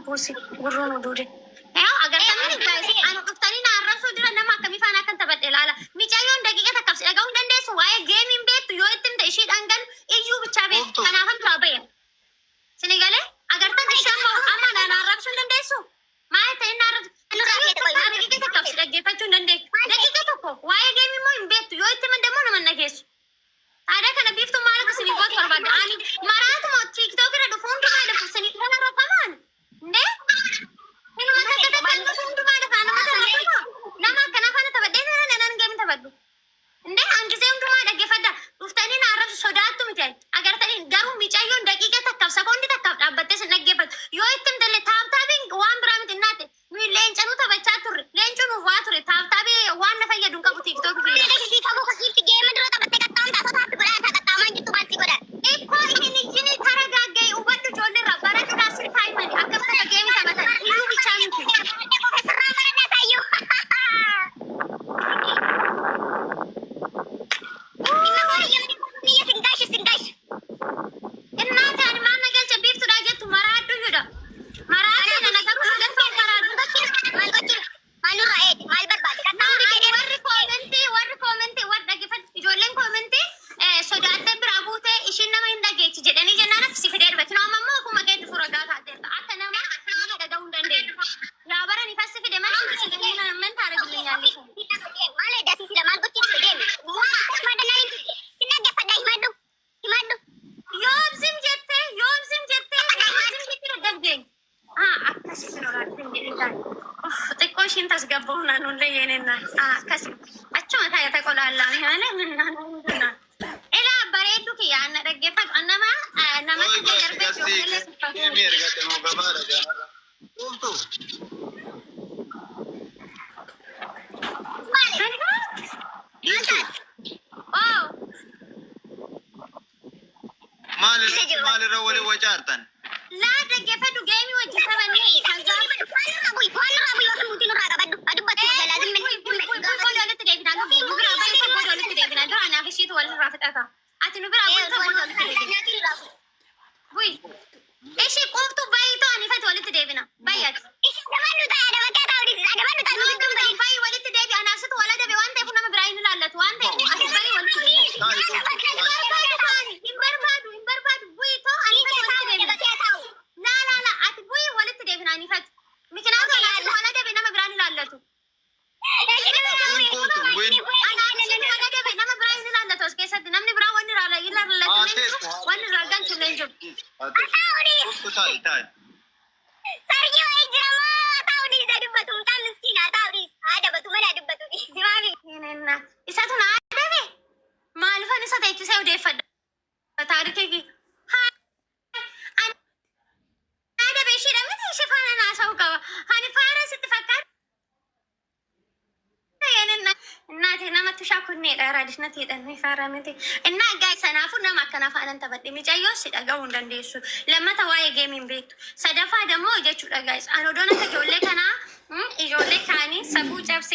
busi gurrun dure agar kami guys anu uftani na arrasu dira nama kami fana kan tabadde lala mi cayon daqiqa takafsi daga undande su waye gaming bet yo itin da shi dangan iyu bicha bet kana han tabaye senegale agar tan shamo amana na arrasu dande su ma ta ina arrasu daqiqa takafsi daqiqa dande daqiqa tokko waye gaming mo bet yo itin man demo man nagesu ada kana biftu mala kusini bot barbada ani marat mo tiktok ra do phone to mala kusini kana ra paman ne ini mata kata kan phone to mala kana mata nama kana kana tabadde na nan game tabaddu ne angi se undu mala gefada uftani na arab sodatu mitai agar tani garu michayon daqiqa takaf sekondi takaf dabbatte sen naggebat yo itim dalle tabtabing wan bramit innate mi lenchanu tabacha turre lenchanu wature tabtabe wan na fayyadun kabu tiktok bi ne kabu khifti game dro tabatte katam ta so እና ጋይ ሰናፉ ነማ ከናፋነን ተበደ ሚጫዮ ሲዳጋው እንደንደሱ ለማታ ዋይ ጌሚን ቤቱ ሰደፋ ደግሞ እጀቹ ዳጋይስ አኖዶና ተጆሌ ከና ኢጆሌ ካኒ ሰቡ ጨብሴ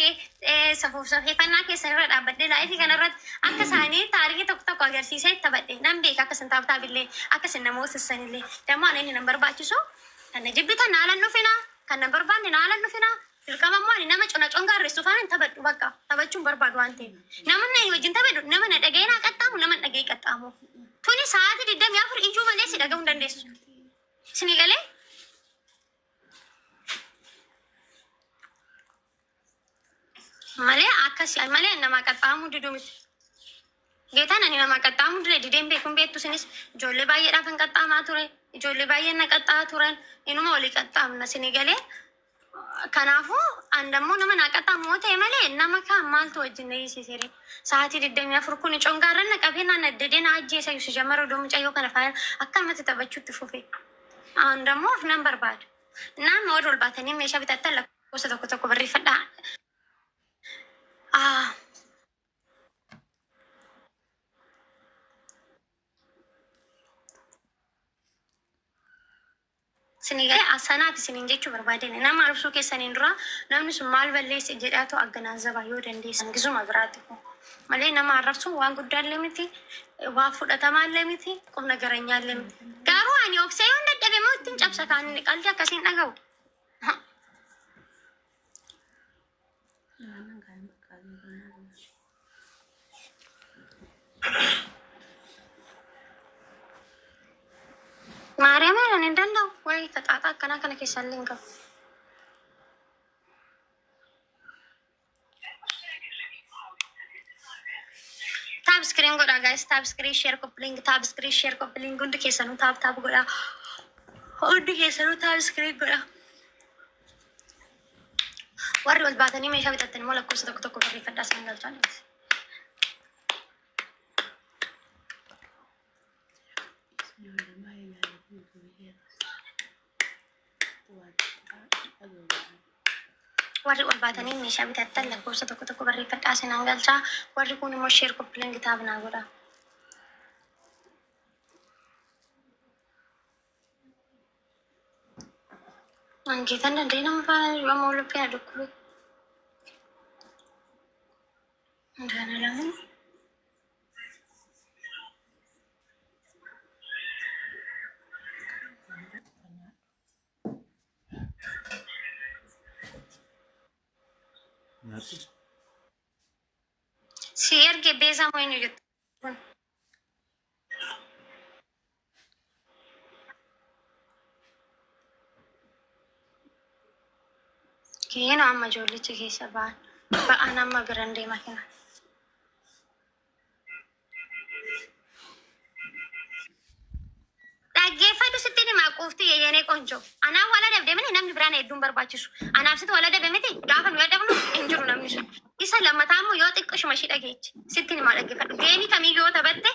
ሰፉ ሰፌ ከና ከሰረ ዳበደ ላይፊ ከነረት አከሳኒ ታሪክ ተኩተኩ አገርሲሴ ተበደ ነምቤ ከከሰንታብታ ቢሌ አከሰነ ሞስሰንሌ ደግሞ አለኝ ነበር ባችሶ ከነ ጅብታ ናለኑ ፊና ከነበር ባን ናለኑ ፊና Dirqamammaan nama cunacoon gaarreessu faana taphadhu bakka taphachuun barbaadu waan ta'eef namni wajjin taphadhu nama na dhaga'ee naa qaxxaamu nama na dhaga'ee qaxxaamu tuni sa'aatii 24 ijuu malee si dhaga'uu hin dandeessu sini galee malee akkasii malee nama qaxxaamu diduu miti geetaan ani nama qaxxaamu dide dideen beekuun beektu sinis ijoollee baay'eedhaaf hin qaxxaamaa ture ijoollee baay'een na qaxxaa turan inuma walii qaxxaamna sini galee Kanaafuu andammoo nama naqataa moote malee nama kaan maaltu wajjin dhiyeessisee sa'aatii 24 kun congaarran naqabee naan addadeen ajjeesa yuusu jamara odoo mucayyoo kana faayaan akkamatti taphachuutti fufe. Andammoo of nan barbaada. Naan warra ol baatanii meeshaa bitattan lakkoofsa tokko tokko barreeffadhaa. Sinigalee asanaati sinin jechuu barbaadeen nama arabsuu keessaniin dura namni sun maal balleesse jedhaatu agganaazzabaa yoo dandeessan gisuma biraatti kun malee nama arrabsuu waan guddaallee miti waa fudhatamaallee miti qubna garanyaallee miti garuu ani obsee yoo dadhabe moo ittiin cabsa kaan qalbii akkasiin dhaga'u. Maariyaam ani danda'u wayi taxaaxa akkanaa kana keessan illee hin qabu. Taab iskiriin godhaa gaayis taab iskirii sheer koppiliing taab iskirii sheer koppiliing hundi keessanuu taab godhaa hundi keessanuu taab iskirii godhaa. Warri ol baatanii meeshaa bitattanii moo lakkoofsa tokko tokko barreeffadhaa isaan galchaan. Warri ol baatanii meeshaa bitattan lakkoofsa tokko tokko barreeffadhaa isaan galchaa. Warri kun immoo sheer koppiliing taab naa godhaa. Angeetan danda'e nama faana yoo mooloppi na dhukkube. Ndana lamin. Si erge beeza moo eenyu jettu kun? Keenan amma ijoollichi keessa ba'an amma biran deema kana. Dhaggeeffadhu sitti himaa quufti yeeyyenee qonjoo. Anaaf wala dabdee namni biraan hedduun barbaachisu. Anaaf sitti wala dabe miti gaafa nu yadabnu hin jiru namni sun. Isa lammataa immoo yoo xiqqashuma ishii dhageechi. Sitti himaa dhaggeeffadhu. Geemii kamiyyuu yoo taphatte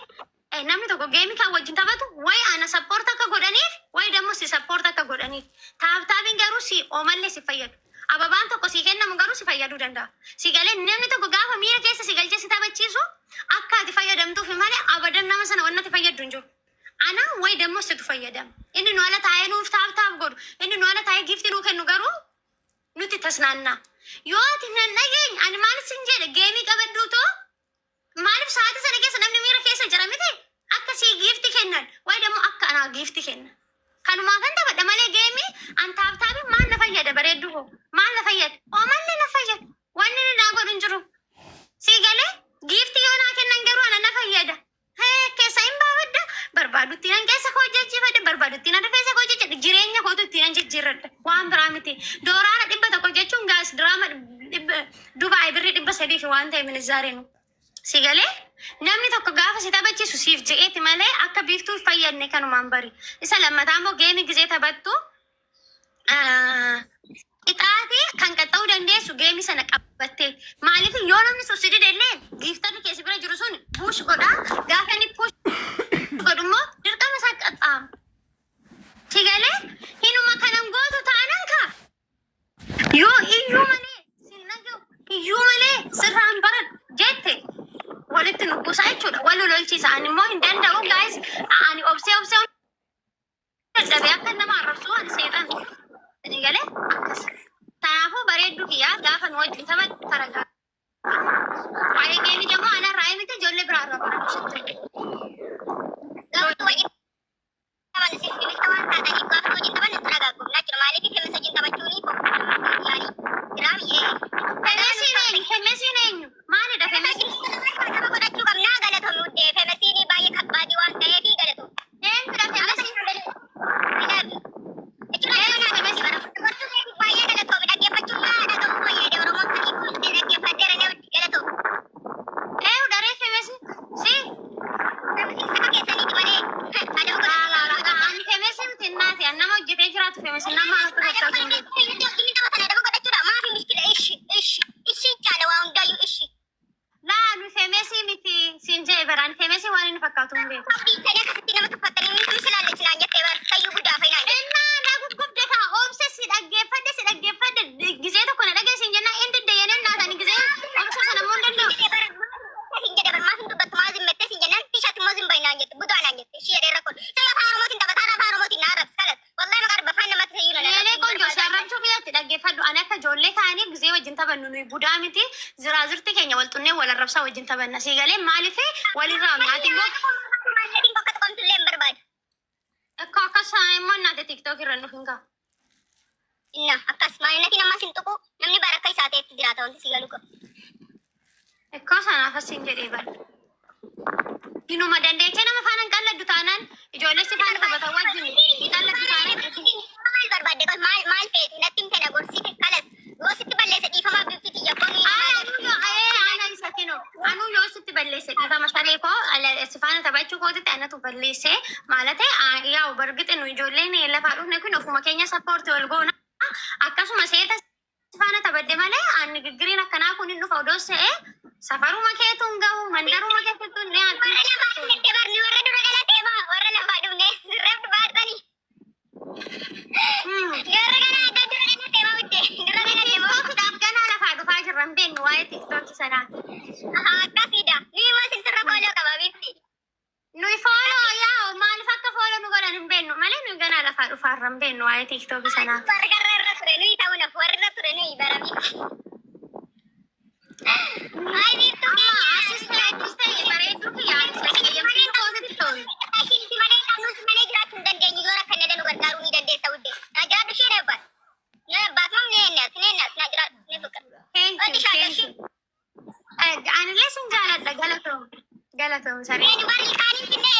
namni tokko geemii kan wajjin taphatu wayi ana sappoorta akka godhaniif wayi dammoo si sappoorta akka godhaniif. Taaptaabiin garuu si oomallee si fayyadu. Ababaan tokko si kennamu garuu si fayyaduu danda'a. Si galee namni tokko gaafa miira keessa si galchee si taphachiisu akka ati fayyadamtuuf malee abadan nama sana wannati fayyaddu hin jiru. Ana wayi dammoo situ fayyadama. Inni nu ala taa'ee nuuf taap godhu. Inni nu ala taa'ee gifti nuu kennu garuu nuti tasnaannaa. Yoo ati nan dhageenya ani maal sin jedhe geemii qabaddu too maaliif sa'aatii sana keessa namni miira keessa jira miti akka sii gifti kennan wayi dammoo akka anaa gifti kenna. Kanumaa kan taphadha malee geemii an taaptaabii maal na fayyada bareeddu hoo maal na fayyada oomallee na fayyada wanni nu naa godhu hin jiru. Sii galee gifti yoo naa kennan garuu ana na fayyada. Keessa hin baafadda barbaadutti nan keessa koo jajjifadha barbaadutti nan rifeensa koo jajjadha jireenya kootu itti nan jijjiirradha waan biraa miti. Dooraana 100 jechuun gaas diraama Dubaay birrii 300 fi waan ta'e minizaariinu. Si galee namni tokko gaafa si taphachiisu siif je'eeti malee akka biiftuu fayyadne kanumaan bari. Isa lammataa immoo geemii gizee taphattu ixaati kan qaxxa'uu dandeessu geemii sana qabattee maaliif yoo namni sun si didellee giiftarri keessi bira jiru sun puush godhaa gaafa inni puush godhu immoo dirqama isaa qaxxaama. Si galee hinuma kanan gootu taanan kaa yoo iyyuu malee sin naga'u iyyuu malee sirraan baradhu jette walitti nu buusaa jechuudha. Wal lolchiisa ani immoo hin danda'u gaayis ani obsee dadhabee akka nama arrabsu ani seetan. Si galee akkas. Kanaafuu bareedduu kiyyaa gaafa nu wajjin taphattu faragaa. Waa'ee geemii immoo ana irraa miti ijoollee biraa irraa baratu sitti. Gaafa wajjin taphanne siif bilisa waan taataniif gaafa wajjin taphanne itti dhagaaguu jechuudha. Maaliif femes wajjin taphachuuni yaani jiraami. Femesiin eenyu? Maalidha femesiin? Nama godhachuu qabnaa galatoomuu femesiin baay'ee kabbaadii waan ta'eef galatu. Eenyudha femesiin? dhaggeeffadhe gisee tokko na dhageessin jennaan inni diddayanii naatanii gisee obsa sana immoo hin danda'u. Sin jedhe barmaa sin dubbattu maa zimmette sin jennaan tishaatti immoo zimba hinaan jette budaa naan jette ishee dheerra kun saya afaan oromootiin taphataa afaan oromootiin naa arrabsi kalas wallahi maqaa bafaan namatti fayyuu na Leelee qonjoo si arrabsuu fiyyatti dhaggeeffadhu ani akka ijoollee kaanii gisee wajjin taphannu nuyi budaa miti ziraazirti keenya wal xunnee wal arrabsaa wajjin taphanna sii galee maaliif walirraa mi'aati immoo maalletiin bakka tuqamtullee hin barbaadu. akka akkasaan immoo naate tiktook irra nuuf hin gahu. Inna akkas maalinatiin ammas hin tuqu namni bara akka isaa ta'etti jiraata wanti si galu qabu. Ekkoo sanaaf asin jedhee bara. Inuma dandeechee nama faana hin qalladdu taanaan ijoollee si faana taphatan wajjin hin qalladdu taanaan. Maal barbaadde qol maal feetu natti hin kana gorsite kalas yoo sitti balleessa dhiifamaa bifti xiyya qomii. Ana isa kino anu yoo sitti balleesse dhiifama saree koo si faana taphachuu kootitti anatu balleesse maalate yaa'u bargite nu ijoolleen lafaa dhufne kun ofuma keenya sappoortii wal goona akkasuma seeta si faana taphadde malee ani giggiriin akkanaa kun hin dhufa odoo se'ee safaruma keetu hin gahu mandaruma keetu hin dhiyaatu. Warra lafaa dhufne barni warra dura galatee maa warra lafaa dhufne sirreef baatanii. Garra kana adda dura galatee maa witte dura galatee maa. Tiktookidhaaf ganaa lafaa dhufaa jirra hin beeknu waa'ee tiktookii sanaa. Akkasiidha ni maa sintirra kooloo qaba bifti. Nuyi fooloo yaa'u maaliif akka fooloo nu godhan hin beeknu malee nuyi ganaa lafaa dhufaarra hin beeknu waa'ee tiktookii sanaa. Warra garra irra ture nuyi ta'uu nafu warra irra ture nuyi bara bifti. Ay biftu keenya. Asis ta'e bareedduu fi yaa'u fayyamtuu kootitti tolu. Si malee qabnu si malee jiraachuu hin dandeenyu yoo rakkan nu gargaaruu ni dandeessa wudde. Na jiraadhu ishee na abbaat. Na abbaat mam ni ennaat na jiraadhu ni buqa. Thank you. Anillee sin jaaladha galatoom saree. Warri kaaniin finne